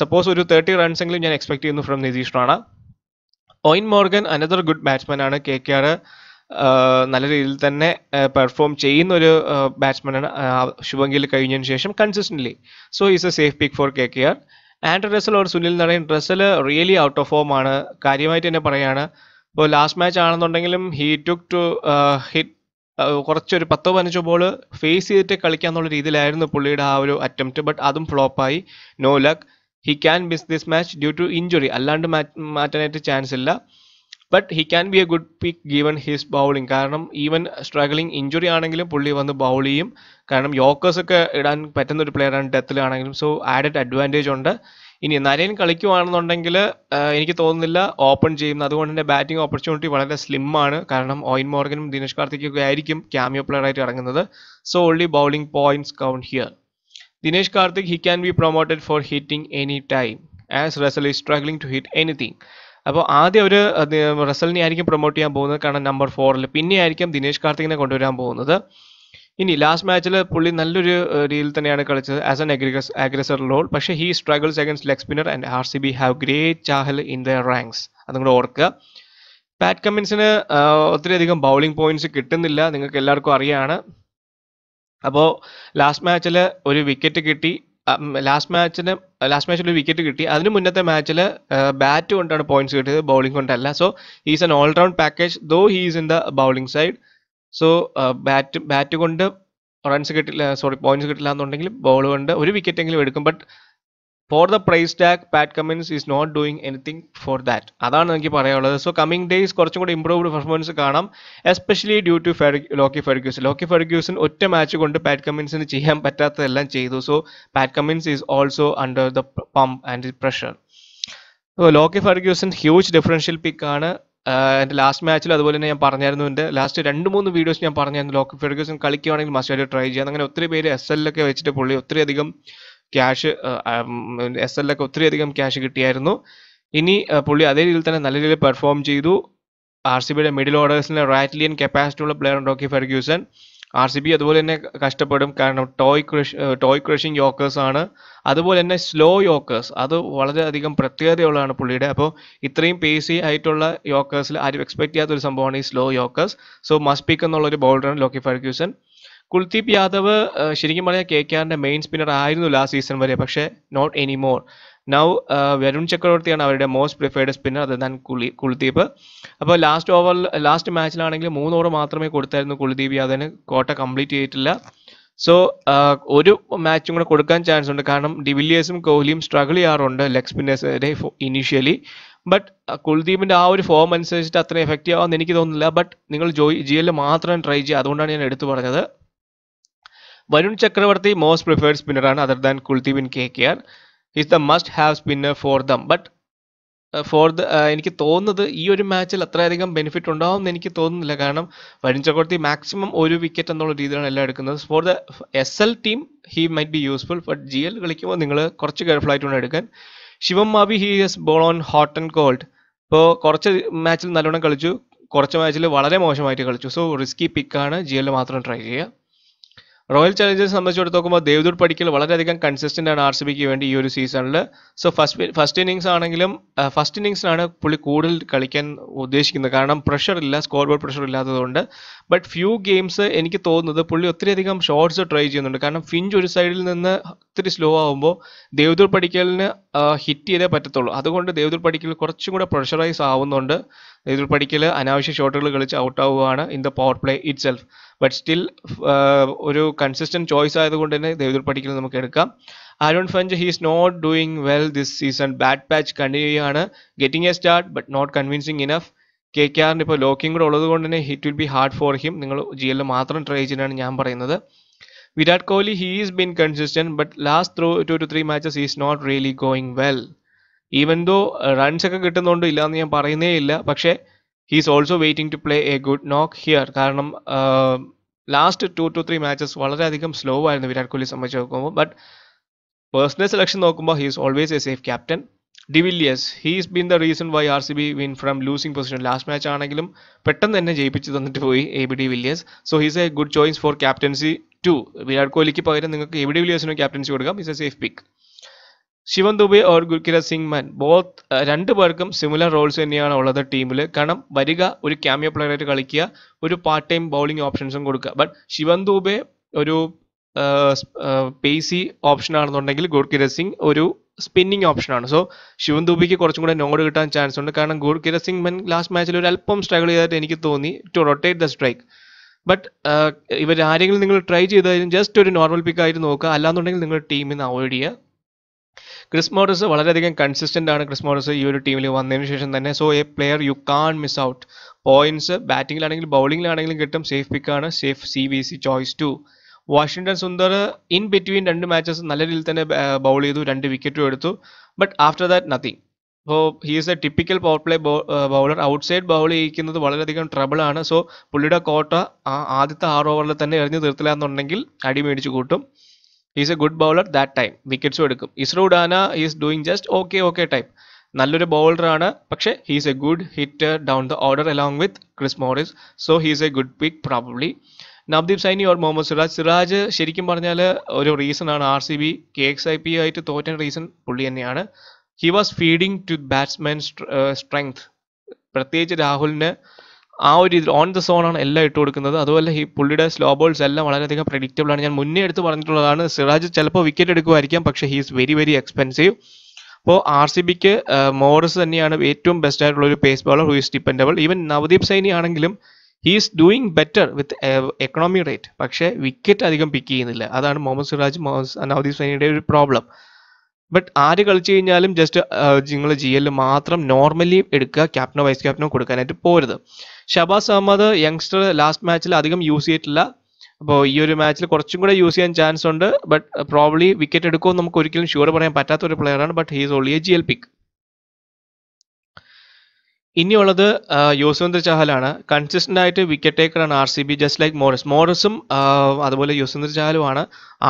സപ്പോസ് ഒരു 30 റൺസ് എങ്കിലും ഞാൻ എക്സ്പെക്ട് ചെയ്യുന്നു from Nitish Rana. Eoin Morgan another good batsman ആണ്. KKR നല്ല രീതിയിൽ തന്നെ പെർഫോം ചെയ്യുന്ന ഒരു ബാറ്റ്സ്മാനാണ് ശുഭം ഗിൽ കഴിഞ്ഞതിന് ശേഷം consistently. So is a safe pick for KKR. Andrew Russell or Sunil Narine. Russell really out of form ആണ്, കാര്യമായിട്ട് തന്നെ പറയാണ്. ഇപ്പോൾ ലാസ്റ്റ് മാച്ച് ആണെന്നുണ്ടെങ്കിലും ഹി ടുക്ക് ടു ഹിറ്റ് കുറച്ചൊരു 10-15 ബോൾ ഫേസ് ചെയ്തിട്ട് കളിക്കാന്നുള്ള രീതിയിലായിരുന്നു പുള്ളിയുടെ ആ ഒരു അറ്റംപ്റ്റ്. ബട്ട് അതും ഫ്ലോപ്പായി. No luck. He can miss this match due to injury. അല്ലാണ്ട് മാറ്റാനായിട്ട് ചാൻസ് ഇല്ല. But he can be a good pick given his bowling. കാരണം ഈവൻ സ്ട്രഗിളിങ് ഇഞ്ചുറി ആണെങ്കിലും പുള്ളി വന്ന് ബൗൾ ചെയ്യും. കാരണം യോക്കേഴ്സ് ഒക്കെ ഇടാൻ പറ്റുന്ന ഒരു പ്ലെയറാണ് ഡെത്തിലാണെങ്കിലും. സോ ആഡഡ് അഡ്വാൻറ്റേജ് ഉണ്ട്. ഇനി നരേൻ കളിക്കുവാണെന്നുണ്ടെങ്കിൽ എനിക്ക് തോന്നുന്നില്ല ഓപ്പൺ ചെയ്യുന്നത്. അതുകൊണ്ട് തന്നെ ബാറ്റിംഗ് ഓപ്പർച്യൂണിറ്റി വളരെ സ്ലിം ആണ്. കാരണം ഓയിൻ മോർഗനും ദിനേശ് കാർത്തിക്കൊക്കെ ആയിരിക്കും ക്യാമിയോ പ്ലെയർ ആയിട്ട് ഇറങ്ങുന്നത്. So only bowling points count here. Dinesh Karthik he can be promoted for hitting any time as Russell is struggling to hit anything. അപ്പോൾ ആദ്യം ഒരു റസലിനെ ആയിരിക്കും പ്രൊമോട്ട് ചെയ്യാൻ പോകുന്നത്, കാരണം നമ്പർ 4-ൽ. പിന്നെ ആയിരിക്കും ദിനേശ് കാർത്തികിനെ കൊണ്ടുവരാൻ പോകുന്നത്. ഇനി ലാസ്റ്റ് മാച്ചിൽ പുള്ളി നല്ലൊരു രീതിയിൽ തന്നെയാണ് കളിച്ചത് ആസ് എൻ അഗ്രസർ റോൾ. പക്ഷേ he struggles against leg spinner and RCB have great Chahal in their ranks. അതും കൂടെ ഓർക്കുക. പാറ്റ് കമ്മിൻസിന് ഒത്തിരിയധികം ബൗളിംഗ് പോയിന്റ്സ് കിട്ടുന്നില്ല, നിങ്ങൾക്ക് എല്ലാവർക്കും അറിയാണ്. അപ്പോൾ ലാസ്റ്റ് മാച്ചിൽ ഒരു വിക്കറ്റ് കിട്ടി. ലാസ്റ്റ് മാച്ചിൽ ഒരു വിക്കറ്റ് കിട്ടി. അതിന് മുന്നത്തെ മാച്ചിൽ ബാറ്റ് കൊണ്ടാണ് പോയിന്റ്സ് കിട്ടിയത്, ബൗളിംഗ് കൊണ്ടല്ല. So he's an all round package though he's in the bowling side. So bat കൊണ്ട് റൺസ് കിട്ടില്ല, പോയിന്റ്സ് കിട്ടില്ല എന്നുണ്ടെങ്കിൽ ബോൾ കൊണ്ട് ഒരു വിക്കറ്റ് എങ്കിലും എടുക്കും. But for the price tag Pat Cummins is not doing anything for that. അതാണ് എനിക്ക് പറയാനുള്ളത്. സോ കമ്മിങ് ഡേയ്സ് കുറച്ചും കൂടി ഇംപ്രൂവ്ഡ് പെർഫോമൻസ് കാണാം, especially due to Lockie Ferguson ഒറ്റ മാച്ച് കൊണ്ട് പാറ്റ് കമ്മിൻസിന് ചെയ്യാൻ പറ്റാത്തതെല്ലാം ചെയ്തു. So Pat Cummins is also under the pump and pressure. Lockie Ferguson huge differential പിക്കാണ്. എൻ്റെ ലാസ്റ്റ് മാച്ചിൽ അതുപോലെ തന്നെ ഞാൻ പറഞ്ഞായിരുന്നു, എൻ്റെ ലാസ്റ്റ് 2-3 വീഡിയോസ് ഞാൻ പറഞ്ഞായിരുന്നു ലോക്കി ഫെർഗ്യൂസൺ കളിക്കുകയാണെങ്കിൽ മസ്റ്റായിട്ട് ട്രൈ ചെയ്യാം. അങ്ങനെ ഒത്തിരി പേര് SL-ലൊക്കെ വെച്ചിട്ട് പുള്ളി ഒത്തിരിയധികം ക്യാഷ് SL-ലൊക്കെ ഒത്തിരിയധികം ക്യാഷ് കിട്ടിയായിരുന്നു. ഇനി പുള്ളി അതേ രീതിയിൽ തന്നെ നല്ല രീതിയിൽ പെർഫോം ചെയ്തു. RCBയുടെ മിഡിൽ ഓർഡേഴ്സിന് റാറ്റ്ലിയൻ കപ്പാസിറ്റി ഉള്ള പ്ലെയർ ലോക്കി ഫെർഗ്യൂസൺ. RCB അതുപോലെ തന്നെ കഷ്ടപ്പെടും, കാരണം ടോയ് ക്രഷിങ് യോക്കേഴ്സ് ആണ്. അതുപോലെ തന്നെ സ്ലോ യോക്കേഴ്സ്, അത് വളരെയധികം പ്രത്യേകതയുള്ളതാണ് പുള്ളിയുടെ. അപ്പോൾ ഇത്രയും പേസി ആയിട്ടുള്ള യോക്കേഴ്സിൽ ആരും എക്സ്പെക്ട് ചെയ്യാത്തൊരു സംഭവമാണ് ഈ സ്ലോ യോക്കേഴ്സ്. സോ മസ്റ്റ് പിക്ക് എന്നുള്ളൊരു ബൗളറാണ് ലോക്കി ഫെർഗ്യൂസൺ. കുൽദീപ് യാദവ് ശരിക്കും പറഞ്ഞാൽ KKRന്റെ മെയിൻ സ്പിന്നർ ആയിരുന്നു ലാസ്റ്റ് സീസൺ വരെ, പക്ഷേ നോട്ട് എനിമോർ. നൗ വരുൺ ചക്രവർത്തിയാണ് അവരുടെ most preferred spinner other than Kuldeep. അപ്പോൾ ലാസ്റ്റ് മാച്ചിലാണെങ്കിൽ 3 ഓവർ മാത്രമേ കൊടുത്തായിരുന്നു കുൽദീപ് യാദവിന്, കോട്ട കംപ്ലീറ്റ് ചെയ്തിട്ടില്ല. സോ ഒരു മാച്ചും കൂടെ കൊടുക്കാൻ ചാൻസ് ഉണ്ട്, കാരണം ഡിവിലിയേഴ്സും കോഹ്ലിയും സ്ട്രഗിൾ ചെയ്യാറുണ്ട് ലെഗ് സ്പിന്നേഴ്സിനെ ഇനീഷ്യലി. ബട്ട് കുൽദീപിൻ്റെ ആ ഒരു ഫോം അനുസരിച്ചിട്ട് അത്ര എഫക്റ്റീവ് ആവുമെന്ന് എനിക്ക് തോന്നുന്നില്ല. ബട്ട് നിങ്ങൾ GL മാത്രം ട്രൈ ചെയ്യുക, അതുകൊണ്ടാണ് ഞാൻ എടുത്തു പറഞ്ഞത്. വരുൺ ചക്രവർത്തി മോസ്റ്റ് പ്രിഫേർഡ് സ്പിന്നറാണ് other than Kuldeep in KKR. Is the must have spinner for them. But എനിക്ക് തോന്നുന്നത് ഈ ഒരു മാച്ചിൽ അത്രയധികം ബെനിഫിറ്റ് ഉണ്ടാവും എന്ന് എനിക്ക് തോന്നുന്നില്ല, കാരണം വരുൺ ചക്രവർത്തി മാക്സിമം ഒരു വിക്കറ്റ് എന്നുള്ള രീതിയിലാണ് എല്ലാം എടുക്കുന്നത്. For the SL team he might be useful, but GL കളിക്കുമ്പോൾ നിങ്ങൾ കുറച്ച് കെയർഫുൾ ആയിട്ട് വേണം എടുക്കാൻ. Shivam Mavi he is blow on hot and cold. ഇപ്പോൾ കുറച്ച് മാച്ചിൽ നല്ലോണം കളിച്ചു, കുറച്ച് മാച്ചിൽ വളരെ മോശമായിട്ട് കളിച്ചു. സോ റിസ്കി പിക്കാണ്, GL മാത്രം ട്രൈ ചെയ്യുക. റോയൽ ചലഞ്ചേഴ്സ് സംബന്ധിച്ച് നോക്കുമ്പോൾ ദേവ്ദൂത് പടിക്കൽ വളരെയധികം കൺസിസ്റ്റന്റ് ആണ് RCBക്ക് വേണ്ടി ഈ ഒരു സീസണിൽ. സോ ഫസ്റ്റ് ഇന്നിങ്സിലാണ് പുള്ളി കൂടുതൽ കളിക്കാൻ ഉദ്ദേശിക്കുന്നത്, കാരണം പ്രഷർ ഇല്ല, സ്കോർ ബോർഡ് പ്രഷർ ഇല്ലാത്തതുകൊണ്ട്. ബട്ട് ഫ്യൂ ഗെയിംസ് എനിക്ക് തോന്നുന്നത് പുള്ളി ഒത്തിരിയധികം ഷോട്ട്സ് ട്രൈ ചെയ്യുന്നുണ്ട്, കാരണം ഫിഞ്ച് ഒരു സൈഡിൽ നിന്ന് ഒത്തിരി സ്ലോ ആകുമ്പോൾ ദേവ്ദൂത് പടിക്കലിന് ഹിറ്റ് ചെയ്തേ പറ്റത്തുള്ളൂ. അതുകൊണ്ട് ദേവ്ദൂത് പടിക്കൽ കുറച്ചും കൂടെ പ്രഷറൈസ് ആവുന്നുണ്ട്. ദേവ്ദൂത് പടിക്കൽ അനാവശ്യ ഷോട്ടുകൾ കളിച്ച് ഔട്ട് ആവുകയാണ് in the power play itself. But still ഒരു കൺസിസ്റ്റന്റ് ചോയ്സ് ആയതുകൊണ്ട് തന്നെ ദേവ്ദൂത് പടിക്കൽ നമുക്ക് എടുക്കാം. Aaron Finch he's not doing well this season. Bad patch continue ചെയ്യാണ്, getting a start but not convincing enough. KKRന് ഇപ്പോൾ ലോക്കിംഗ് കൂടെ ഉള്ളത് കൊണ്ട് തന്നെ it will be hard for him. നിങ്ങൾ GL മാത്രം ട്രൈ ചെയ്യാനാണ് ഞാൻ പറയുന്നത്. Virat Kohli he is been consistent, but last 2 to 3 matches he is not really going well. Even though runs ഒക്കെ കിട്ടുന്നുണ്ട്, ഇല്ലയെന്ന് ഞാൻ പറയുന്നേ ഇല്ല, പക്ഷേ he is also waiting to play a good knock here. കാരണം ലാസ്റ്റ് 2 to 3 matches വളരെയധികം സ്ലോ ആയിരുന്നു വിരാട് കോഹ്ലി സംബന്ധിച്ച് നോക്കുമ്പോൾ. ബട്ട് പേഴ്സണൽ സെലക്ഷൻ നോക്കുമ്പോൾ he is always a safe captain. De Villiers he's been the reason why RCB win from losing position. Last match ആണെങ്കിലും പെട്ടെന്ന് തന്നെ ജയിപ്പിച്ച് തന്നിട്ട് പോയി AB de Villiers. So he's a good choice for captaincy too. Virat കോഹ്ലിക്ക് പകരം നിങ്ങൾക്ക് AB de Villiers ക്യാപ്റ്റൻസി കൊടുക്കാം. Is a safe pick. Shivan Dube or Gurkeerat Singh Mann both രണ്ടു പേർക്കും സിമിലർ റോൾസ് തന്നെയാണ് ഉള്ളത് ടീമിൽ. കാരണം വരിക ഒരു ക്യാമിയോ പ്ലെയറായിട്ട് കളിക്കുക, ഒരു പാർട്ട് ടൈം ബൗളിംഗ് ഓപ്ഷൻസും കൊടുക്കുക. ബട്ട് ശിവൻ ദുബെ ഒരു പേസി ഓപ്ഷൻ ആണെന്നുണ്ടെങ്കിൽ ഗുർകിരത് സിംഗ് ഒരു സ്പിന്നിങ് ഓപ്ഷനാണ്. സോ ശിവൻ ദുബെക്ക് കുറച്ചും കൂടെ നോഡ് കിട്ടാൻ ചാൻസ് ഉണ്ട്. കാരണം ഗുർകിരത് സിംഗ് മാൻ ലാസ്റ്റ് മാച്ചിൽ ഒരു അല്പം സ്ട്രഗിൾ ചെയ്തായിട്ട് എനിക്ക് തോന്നി to rotate the strike. But ഇവർ ആരെങ്കിലും നിങ്ങൾ ട്രൈ ചെയ്താലും ജസ്റ്റ് ഒരു നോർമൽ പിക്ക് ആയിട്ട് നോക്കുക, അല്ലാന്നുണ്ടെങ്കിൽ നിങ്ങൾ ടീമിൽ നിന്ന് അവോയ്ഡ് ചെയ്യുക. ക്രിസ് മോറിസ് വളരെയധികം കൺസിസ്റ്റന്റ് ആണ്. ക്രിസ് മോറിസ് ഈ ഒരു ടീമിൽ വന്നതിന് ശേഷം തന്നെ. So a player you can't miss out. Points ബാറ്റിംഗിലാണെങ്കിലും ബൗളിംഗിലാണെങ്കിലും കിട്ടും. സേഫ് പിക്കാണ്, safe CVC choice 2. Washington Sundar in between 2 matches നല്ല രീതിയിൽ തന്നെ ബൗൾ ചെയ്തു, 2 വിക്കറ്റും എടുത്തു. But after that nothing. അപ്പോൾ he's a typical power play bowler. Outside bowl ചെയ്യിക്കുന്നത് വളരെയധികം ട്രബിൾ ആണ്. സോ പുള്ളിയുടെ കോട്ട ആദ്യത്തെ 6 ഓവറിൽ തന്നെ എറിഞ്ഞു തീർത്തില്ല എന്നുണ്ടെങ്കിൽ അടി മേടിച്ച് കൂട്ടും. He's a good bowler that time. വിക്കറ്റ്സും എടുക്കും. Isuru Udana is doing just okay type. നല്ലൊരു ബൗളറാണ്, പക്ഷേ he's a good hitter down the order along with Chris Morris. So he's a good pick probably. Navdeep Saini or Mohammed Siraj. Siraj ശരിക്കും പറഞ്ഞാൽ ഒരു റീസൺ ആണ് RCB KXIP ആയിട്ട് തോറ്റ റീസൺ പുള്ളി തന്നെയാണ്. He was feeding to batsman strength. പ്രത്യേകിച്ച് രാഹുലിന് ആ ഒരു രീതിയിൽ ഓൺ ദ സോൺ ആണ് എല്ലാം ഇട്ട് കൊടുക്കുന്നത്. അതുപോലെ ഈ പുള്ളിയുടെ സ്ലോ ബോൾസ് എല്ലാം വളരെയധികം പ്രഡിക്റ്റബിൾ ആണ്. ഞാൻ മുന്നേ എടുത്ത് പറഞ്ഞിട്ടുള്ളതാണ്, സിറാജ് ചിലപ്പോൾ വിക്കറ്റ് എടുക്കുമായിരിക്കാം, പക്ഷേ ഹീസ് വെരി എക്സ്പെൻസീവ്. അപ്പോൾ RCBക്ക് മോറിസ് തന്നെയാണ് ഏറ്റവും ബെസ്റ്റ് ആയിട്ടുള്ള ഒരു pace bowler who is dependable. Even Navdeep Saini ആണെങ്കിലും he's doing better with economy rate, പക്ഷേ വിക്കറ്റ് അധികം പിക്ക് ചെയ്യുന്നില്ല. അതാണ് മുഹമ്മദ് സിറാജ് നവദീപ് സൈനിയുടെ ഒരു പ്രോബ്ലം. ബട്ട് ആര് കളിച്ചു കഴിഞ്ഞാലും ജസ്റ്റ് നിങ്ങൾ GL മാത്രം നോർമലി എടുക്കുക, ക്യാപ്റ്റനോ വൈസ് ക്യാപ്റ്റനോ കൊടുക്കാനായിട്ട് പോരുത്. ഷബാസ് അഹമ്മദ് യങ്സ്റ്റർ ലാസ്റ്റ് മാച്ചിൽ അധികം യൂസ് ചെയ്തിട്ടില്ല. അപ്പോൾ ഈ ഒരു മാച്ചിൽ കുറച്ചും കൂടെ യൂസ് ചെയ്യാൻ ചാൻസ് ഉണ്ട്. ബട്ട് പ്രോബ്ലി വിക്കറ്റ് എടുക്കുമെന്ന് നമുക്ക് ഒരിക്കലും ഷുവർ പറയാൻ പറ്റാത്ത ഒരു പ്ലെയറാണ്. But he's only a GL pick. ഇനിയുള്ളത് യുസ്വേന്ദ്ര ചഹലാണ്. കൺസിസ്റ്റന്റ് ആയിട്ട് വിക്കറ്റ് ടേക്കറാണ് RCB, ജസ്റ്റ് ലൈക്ക് മോറിസും അതുപോലെ യുസ്വേന്ദ്ര ചഹലുമാണ്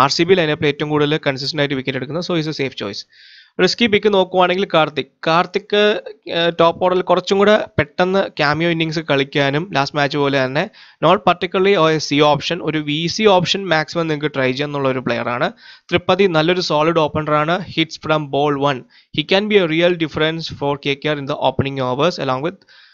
RCB ലൈനപ്പിൽ ഏറ്റവും കൂടുതൽ കൺസിസ്റ്റന്റ് ആയിട്ട് വിക്കറ്റ് എടുക്കുന്നത്. So is a safe choice. Risky pick നോക്കുവാണെങ്കിൽ കാർത്തിക് ടോപ്പ് ഓർഡറിൽ കുറച്ചും കൂടെ പെട്ടെന്ന് ക്യാമിയോ ഇന്നിങ്സ് കളിക്കാനും ലാസ്റ്റ് മാച്ച് പോലെ തന്നെ നോട്ട് പർട്ടിക്കുലർലി C ഓപ്ഷൻ, ഒരു VC ഓപ്ഷൻ മാക്സിമം നിങ്ങൾക്ക് ട്രൈ ചെയ്യാന്നുള്ള ഒരു പ്ലെയറാണ്. ത്രിപതി നല്ലൊരു സോളിഡ് ഓപ്പണറാണ്. Hits from ball 1. He can be a real difference for KKR in the opening overs along with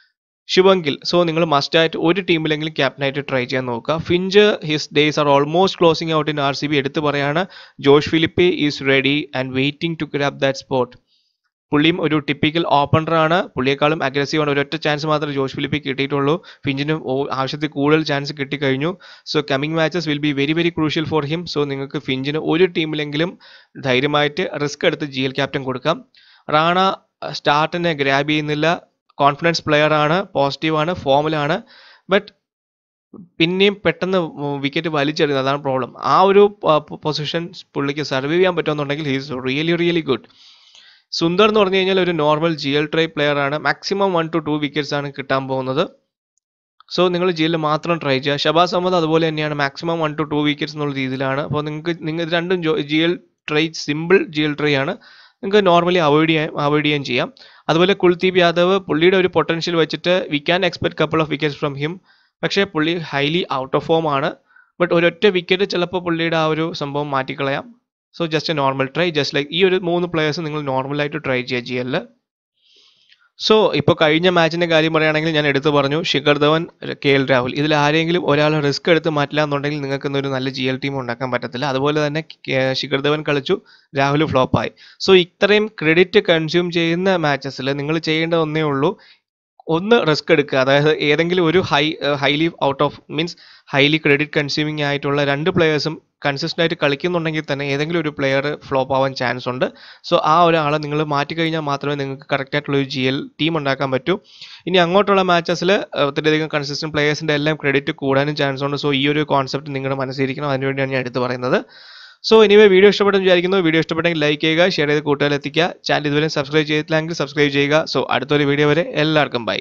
Shubman Gill. So നിങ്ങൾ മസ്റ്റായിട്ട് ഒരു ടീമിലെങ്കിലും ക്യാപ്റ്റനായിട്ട് ട്രൈ ചെയ്യാൻ നോക്കുക. Finch his days are almost closing out in RCB. എടുത്ത് പറയാണ്, Josh Philippe is ready and waiting to grab that spot. പുള്ളിയും ഒരു ടിപ്പിക്കൽ ഓപ്പണറാണ്. പുള്ളിയെക്കാളും അഗ്രസീവാണ്. ഒരൊറ്റ ചാൻസ് മാത്രമേ ജോഷ് ഫിലിപ്പ് കിട്ടിയിട്ടുള്ളൂ. ഫിഞ്ചിന് ആവശ്യത്തിൽ കൂടുതൽ ചാൻസ് കിട്ടിക്കഴിഞ്ഞു. So coming matches will be very crucial for him. So നിങ്ങൾക്ക് ഫിഞ്ചിന് ഒരു ടീമിലെങ്കിലും ധൈര്യമായിട്ട് റിസ്ക് എടുത്ത് GL ക്യാപ്റ്റൻ കൊടുക്കാം. റാണ സ്റ്റാർട്ടിനെ ഗ്രാബ് ചെയ്യുന്നില്ല. കോൺഫിഡൻസ് പ്ലെയർ ആണ്, പോസിറ്റീവാണ്, ഫോമിലാണ്. ബട്ട് പിന്നെയും പെട്ടെന്ന് വിക്കറ്റ് വലിച്ചെറിയുന്നത്, അതാണ് പ്രോബ്ലം. ആ ഒരു പൊസിഷൻ പുള്ളിക്ക് സർവൈവ് ചെയ്യാൻ പറ്റുമെന്നുണ്ടെങ്കിൽ ഹീസ് റിയലി ഗുഡ്. സുന്ദർ എന്ന് പറഞ്ഞു കഴിഞ്ഞാൽ ഒരു നോർമൽ GL ട്രൈ പ്ലെയർ ആണ്. മാക്സിമം 1 to 2 വിക്കറ്റ്സ് ആണ് കിട്ടാൻ പോകുന്നത്. സോ നിങ്ങൾ GL മാത്രം ട്രൈ ചെയ്യുക. ഷബാസ് അഹമ്മദ് അതുപോലെ തന്നെയാണ്, മാക്സിമം 1 to 2 വിക്കറ്റ്സ് എന്നുള്ള രീതിയിലാണ്. അപ്പോൾ നിങ്ങൾ ഇത് രണ്ടും GL try, simple GL try ആണ്. നിങ്ങൾക്ക് നോർമലി അവോയ്ഡ് ചെയ്യാൻ ചെയ്യാം. അതുപോലെ കുൽദീപ് യാദവ്, പുള്ളിയുടെ ഒരു പൊട്ടൻഷ്യൽ വെച്ചിട്ട് we can expect couple of wickets from him. പക്ഷേ പുള്ളി ഹൈലി ഔട്ട് ഓഫ് ഫോം ആണ്. ബട്ട് ഒരൊറ്റ വിക്കറ്റ് ചിലപ്പോൾ പുള്ളിയുടെ ആ ഒരു സംഭവം മാറ്റിക്കളയാം. So just a normal try, just like ഈ ഒരു 3 പ്ലേയേഴ്സ് നിങ്ങൾ നോർമലായിട്ട് ട്രൈ ചെയ്യുക GL. സോ ഇപ്പോൾ കഴിഞ്ഞ മാച്ചിൻ്റെ കാര്യം പറയുകയാണെങ്കിൽ ഞാൻ എടുത്തു പറഞ്ഞു, ശിഖർ ധവൻ, KL രാഹുൽ, ഇതിൽ ആരെങ്കിലും ഒരാൾ റിസ്ക് എടുത്ത് മാറ്റില്ല എന്നുണ്ടെങ്കിൽ നിങ്ങൾക്ക് ഇന്നൊരു നല്ല GL ടീം ഉണ്ടാക്കാൻ പറ്റത്തില്ല. അതുപോലെ തന്നെ ശിഖർ ധവൻ കളിച്ചു, രാഹുൽ ഫ്ലോപ്പായി. സോ ഇത്രയും ക്രെഡിറ്റ് കൺസ്യൂം ചെയ്യുന്ന മാച്ചസിൽ നിങ്ങൾ ചെയ്യേണ്ട ഒന്നേ ഉള്ളൂ, ഒന്ന് റിസ്ക് എടുക്കുക. അതായത് ഏതെങ്കിലും ഒരു highly out of means highly credit consuming ആയിട്ടുള്ള 2 പ്ലെയേഴ്സും കൺസിസ്റ്റന്റ് ആയിട്ട് കളിക്കുന്നുണ്ടെങ്കിൽ തന്നെ ഏതെങ്കിലും ഒരു പ്ലെയർ ഫ്ലോപ്പ് ആവാൻ ചാൻസ് ഉണ്ട്. സോ ആ ഒരാളെ നിങ്ങൾ മാറ്റിക്കഴിഞ്ഞാൽ മാത്രമേ നിങ്ങൾക്ക് കറക്റ്റ് ആയിട്ടുള്ള ഒരു GL ടീം ഉണ്ടാക്കാൻ പറ്റൂ. ഇനി അങ്ങോട്ടുള്ള മാച്ചസിൽ ഒത്തിരിയധികം കൺസിസ്റ്റന്റ് പ്ലെയേഴ്സിന്റെ എല്ലാം ക്രെഡിറ്റ് കൂടാനും ചാൻസ് ഉണ്ട്. സോ ഈ ഒരു കോൺസെപ്റ്റ് നിങ്ങളുടെ മനസ്സിലിരിക്കണം. അതിനുവേണ്ടിയാണ് ഞാൻ എടുത്ത് പറയുന്നത്. സോ എനിവേ വീഡിയോ ഇഷ്ടപ്പെട്ടെന്ന് വിചാരിക്കുന്നു. വീഡിയോ ഇഷ്ടപ്പെട്ടെങ്കിൽ ലൈക്ക് ചെയ്യുക, ഷെയർ ചെയ്ത് കൂട്ടുകാരിൽ എത്തിക്കുക. ചാനൽ ഇതുവരെ സബ്സ്ക്രൈബ് ചെയ്തിട്ടില്ലെങ്കിൽ സബ്സ്ക്രൈബ് ചെയ്യുക. സോ അടുത്തൊരു വീഡിയോ വരെ എല്ലാവർക്കും ബൈ.